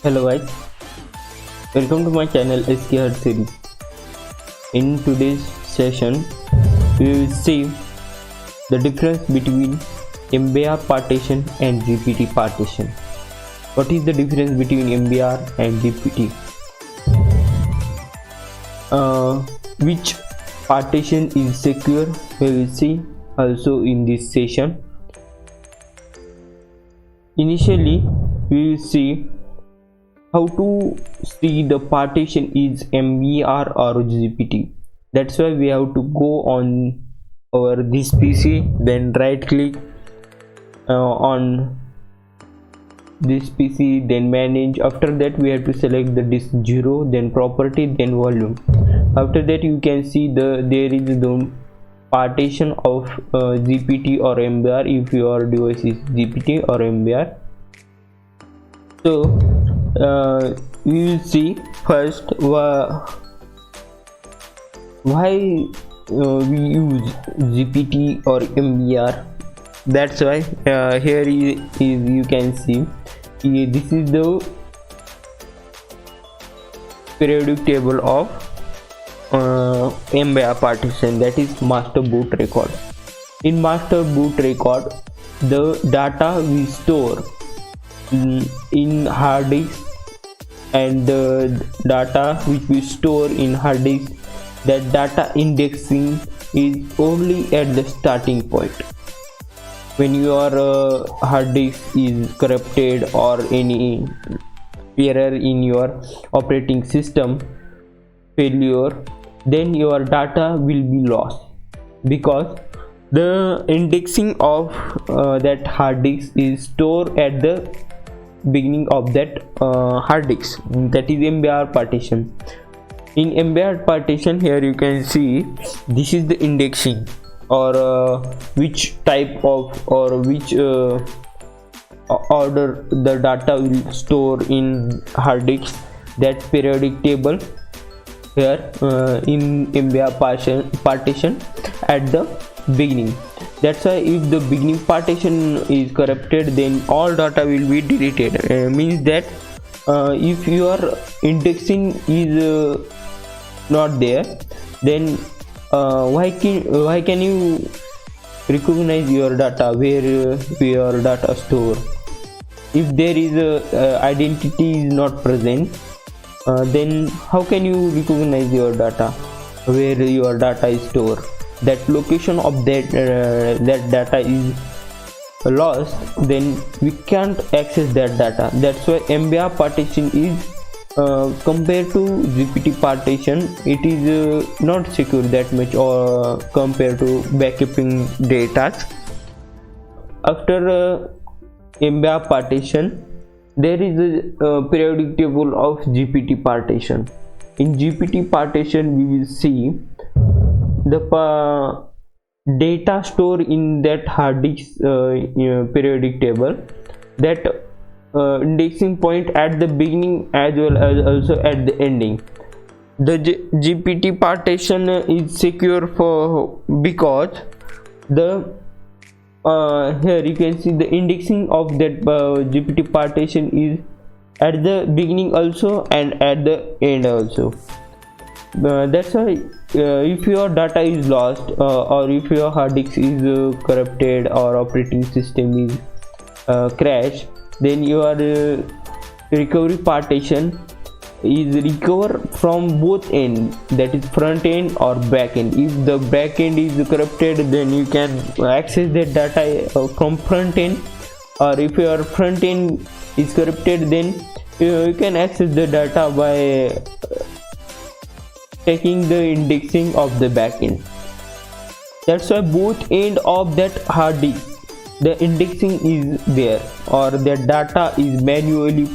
Hello guys, welcome to my channel SK Hard series. In today's session, we will see the difference between MBR partition and GPT partition. What is the difference between MBR and GPT? Which partition is secure? We will see also in this session. Initially, we will see how to see the partition is MBR or GPT. That's why we have to go on our this PC, then right click on this PC, then manage. After that we have to select the disk 0, then property, then volume. After that you can see there is the partition of GPT or MBR if your device is GPT or MBR. So we will see first why we use GPT or MBR. That's why here is you can see this is the periodic table of MBR partition, that is master boot record. In master boot record, the data we store in hard disk and the data which we store in hard disk, that data indexing is only at the starting point. When your hard disk is corrupted or any error in your operating system failure, then your data will be lost, because the indexing of that hard disk is stored at the beginning of that hard disk, that is MBR partition. In MBR partition, here you can see this is the indexing, or which type of or which order the data will store in hard disk, that periodic table here in MBR partition at the beginning. That's why if the beginning partition is corrupted, then all data will be deleted. Means that if your indexing is not there, then why can you recognize your data, where your data store? If there is a identity is not present, then how can you recognize your data, where your data is stored? That location of that data is lost, then we can't access that data. That's why MBR partition is compared to GPT partition, it is not secure that much, or compared to backupping data. After MBR partition, there is a periodic table of GPT partition. In GPT partition, we will see the data stored in that hard disk periodic table, that indexing point at the beginning as well as also at the ending. The GPT partition is secure for because the here you can see the indexing of that GPT partition is at the beginning also and at the end also. That's why if your data is lost or if your hard disk is corrupted or operating system is crashed, then your recovery partition is recover from both end, that is front end or back end. If the back end is corrupted, then you can access that data from front end, or if your front end is corrupted, then you can access the data by taking the indexing of the back end. That's why both end of that hard disk, the indexing is there, or the data is manually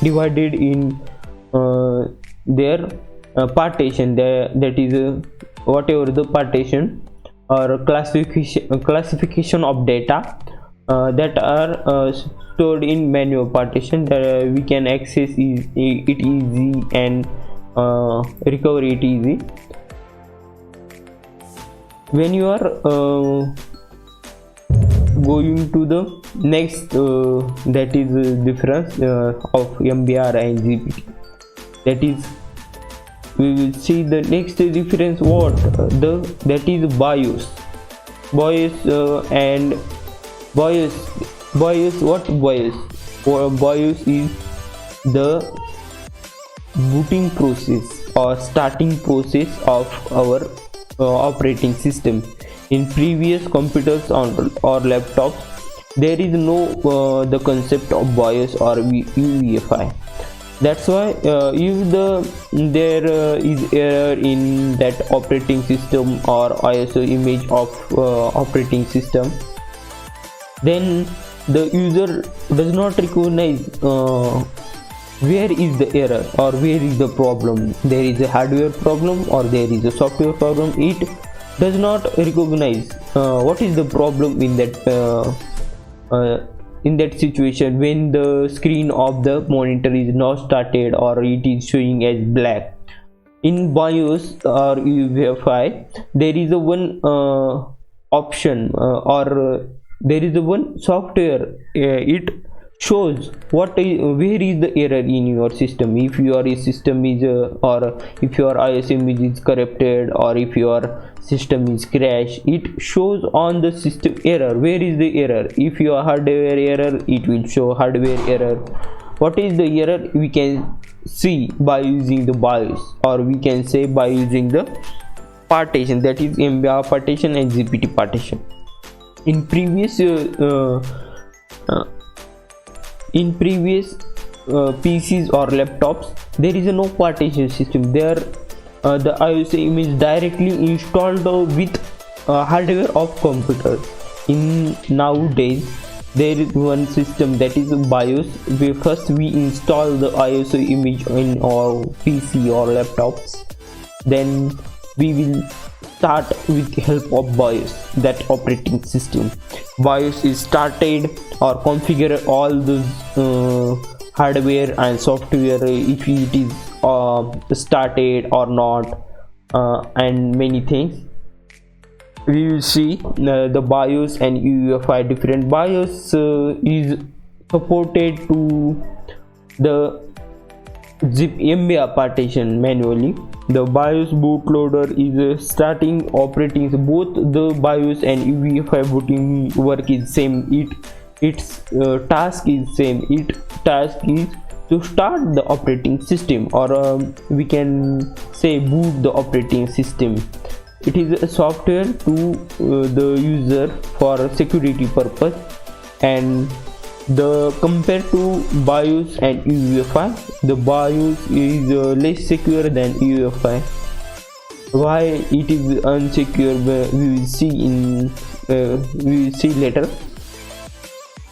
divided in their partition, that is whatever the partition or classification of data that are stored in manual partition, that we can access it easy and recover it easy. When you are going to the next, that is difference of MBR and GPT. That is, we will see the next difference. What that is BIOS and BIOS. What BIOS? BIOS is the booting process or starting process of our operating system. In previous computers or laptops, there is no the concept of BIOS or UEFI. That's why if there is error in that operating system or ISO image of operating system, then the user does not recognize where is the error or where is the problem. There is a hardware problem or there is a software problem. It does not recognize what is the problem in that situation when the screen of the monitor is not started or it is showing as black. In BIOS or UEFI, there is a one option or there is a one software. It shows where is the error in your system. If your system is or if your ISO image is corrupted or if your system is crashed, it shows on the system error. Where is the error? If your hardware error, it will show hardware error. What is the error? We can see by using the BIOS, or we can say by using the partition, that is MBR partition and GPT partition. In previous PCs or laptops, there is no partition system. There the ISO image directly installed with hardware of computer. In nowadays, there is one system, that is BIOS. We install the ISO image in our PC or laptops, then we will start with help of BIOS, that operating system. BIOS is started or configure all those hardware and software, if it is started or not, and many things. We will see the BIOS and UEFI different. BIOS is supported to the zip MBR partition manually. The BIOS bootloader is starting operating. Both the BIOS and UEFI booting work is same. Its task is same. Its task is to start the operating system, or we can say boot the operating system. It is a software to the user for security purpose, and the compared to BIOS and UEFI, the BIOS is less secure than UEFI. Why it is unsecure, we will see later.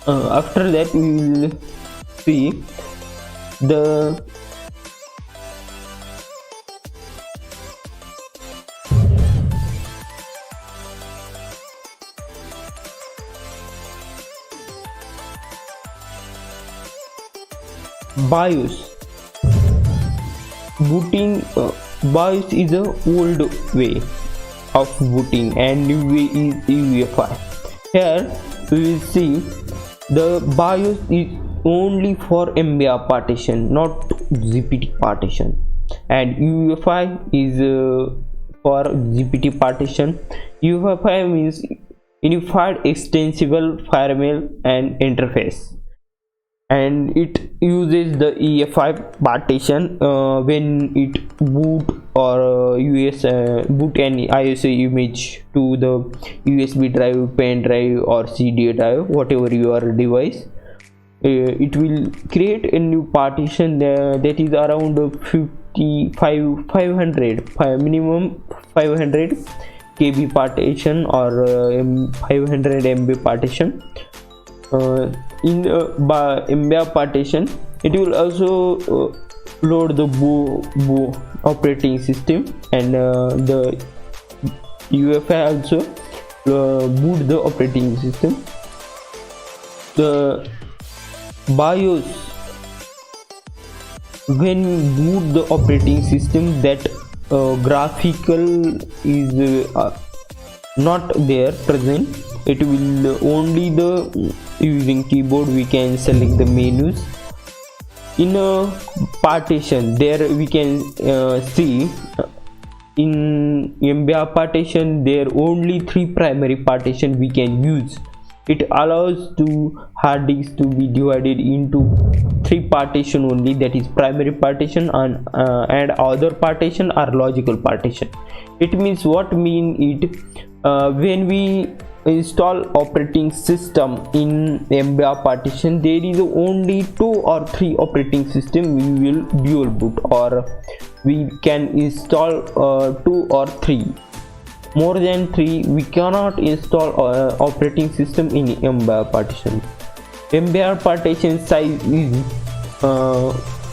After that, we will see the BIOS booting. BIOS is a old way of booting and new way is UEFI. Here we will see the BIOS is only for MBR partition, not GPT partition, and UEFI is for GPT partition. UEFI means Unified Extensible Firewall and Interface, and it uses the EFI partition when it boot or boot any ISO image to the USB drive, pen drive or CD drive, whatever your device. It will create a new partition that is around 500 minimum 500 KB partition or 500 MB partition. In MBR partition, it will also load the operating system, and the UEFI also boot the operating system. The BIOS, when boot the operating system, that graphical is not there present. it will only the using keyboard we can select the menus. In a partition, there we can see in MBR partition there only 3 primary partition we can use. It allows to hard disks to be divided into 3 partition only, that is primary partition and other partition are logical partition. It means what mean it, when we install operating system in MBR partition, there is only 2 or 3 operating system we will dual boot, or we can install 2 or 3. More than 3 we cannot install operating system in MBR partition. MBR partition size is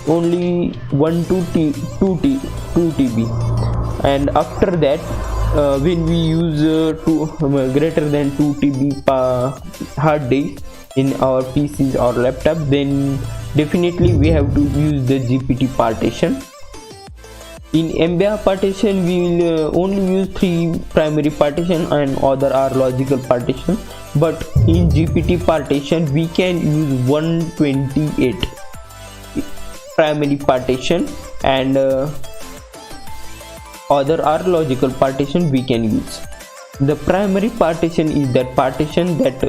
only 1 to 2 TB, and after that when we use greater than 2 TB hard disk in our PCs or laptop, then definitely we have to use the GPT partition. In MBR partition we will only use 3 primary partition and other are logical partition, but in GPT partition we can use 128 primary partition and other are logical partition we can use. The primary partition is that partition that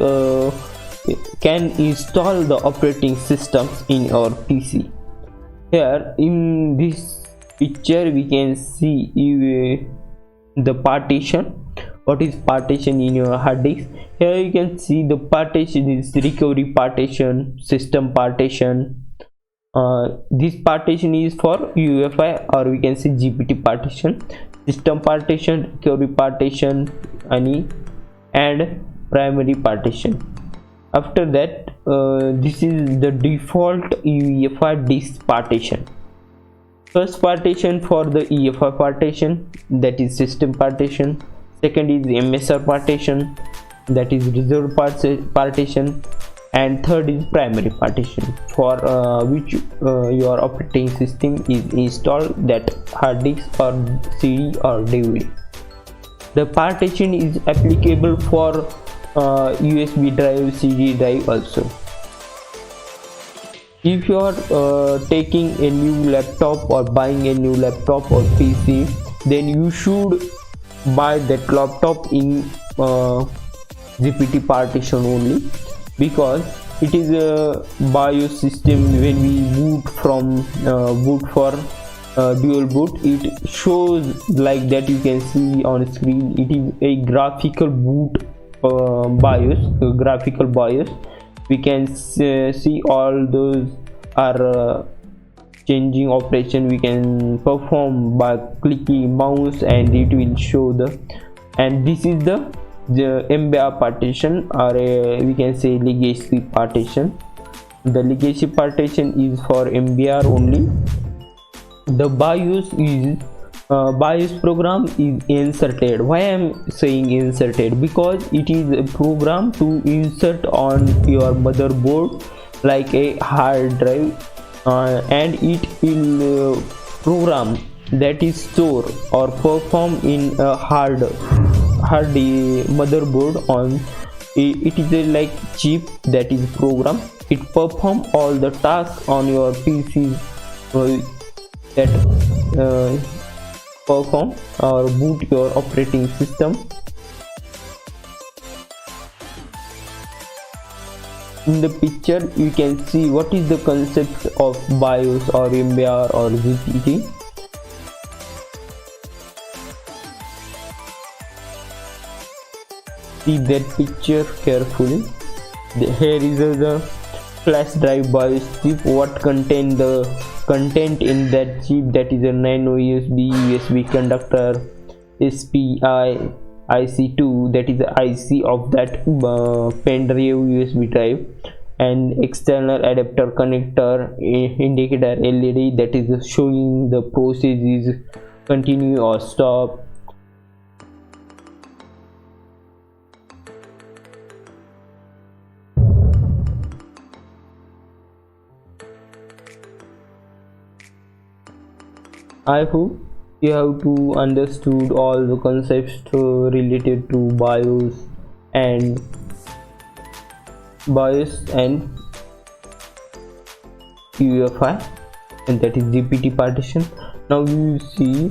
can install the operating systems in our PC. Here in this picture we can see the partition. What is partition in your hard disk? Here you can see the partition is recovery partition, system partition. This partition is for UEFI, or we can say GPT partition, system partition, recovery partition, and primary partition. After that, this is the default UEFI disk partition. First partition for the EFI partition, that is system partition. Second is MSR partition, that is reserved partition, and third is primary partition, for which your operating system is installed, that hard disk or CD or DVD. The partition is applicable for USB drive, CD drive also. If you are taking a new laptop or buying a new laptop or PC, then you should buy that laptop in GPT partition only, because it is a BIOS system. When we boot from boot for dual boot, it shows like that. You can see on screen it is a graphical boot graphical BIOS. We can see all those are changing operation we can perform by clicking mouse, and it will show the, and this is the MBR partition, or we can say legacy partition. The legacy partition is for MBR only. The BIOS is BIOS program is inserted. Why I am saying inserted? Because it is a program to insert on your motherboard like a hard drive, and it will program that is store or perform in a hard motherboard on it is a like chip that is program. It perform all the tasks on your PC that perform or boot your operating system. In the picture you can see what is the concept of BIOS or MBR or GPT. See that picture carefully. Here is the flash drive BIOS chip. What contain the content in that chip? That is a nano USB conductor, SPI IC2, that is the IC of that pen drive USB drive, and external adapter connector, indicator LED that is showing the process is continue or stop. I hope you have to understood all the concepts related to BIOS and BIOS and UEFI, and that is GPT partition. Now we will see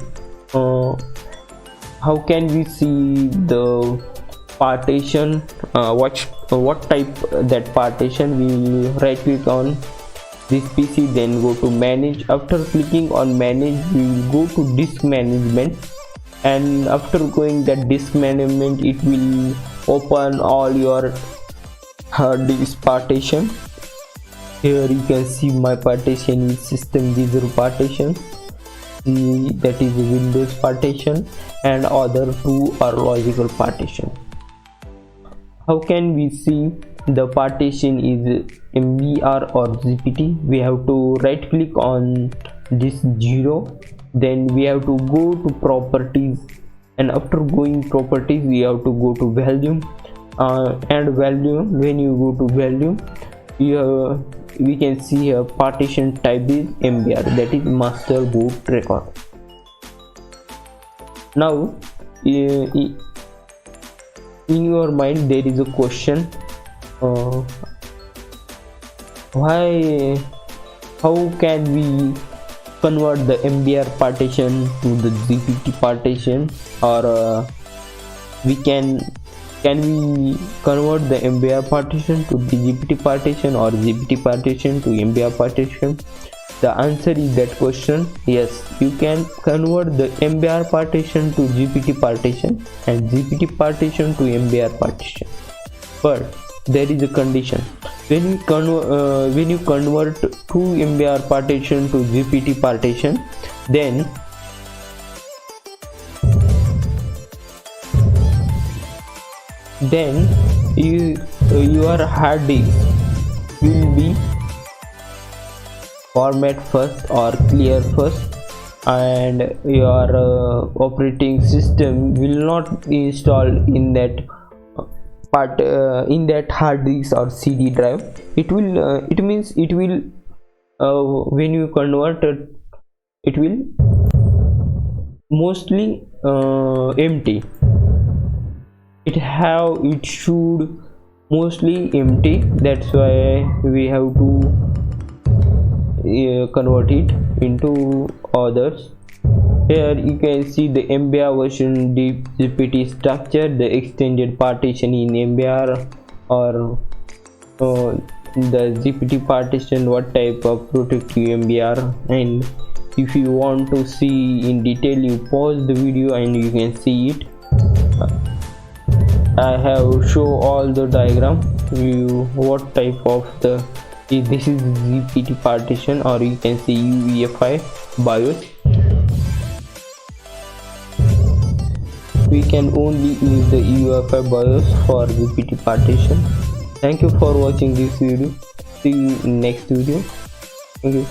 how can we see the partition, what type that partition. We will right click on this PC, then go to manage. After clicking on manage, we will go to disk management, and after going that disk management, it will open all your hard disk partition. Here you can see my partition is system user partition, that is Windows partition, and other two are logical partition. How can we see the partition is MBR or GPT? We have to right click on this 0, then we have to go to properties, and after going properties we have to go to volume, and volume. When you go to volume, we can see here partition type is MBR, that is master boot record. Now in your mind there is a question, how can we convert the MBR partition to the GPT partition, or we can we convert the MBR partition to the GPT partition, or GPT partition to MBR partition? The answer is that question, yes, you can convert the MBR partition to GPT partition and GPT partition to MBR partition, but there is a condition. When you convert to MBR partition to GPT partition, then your hard disk will be format first or clear first, and your operating system will not install in that part, in that hard disk or CD drive. It will it means it will when you convert it, it will mostly empty. It should mostly empty. That's why we have to convert it into others. Here you can see the MBR version GPT structure, the extended partition in MBR, or the GPT partition, what type of protective MBR. And if you want to see in detail, you pause the video and you can see it. I have show all the diagram, what type of this is GPT partition, or you can see UEFI BIOS. We can only use the UEFI BIOS for GPT partition. Thank you for watching this video. See you in next video. Thank you.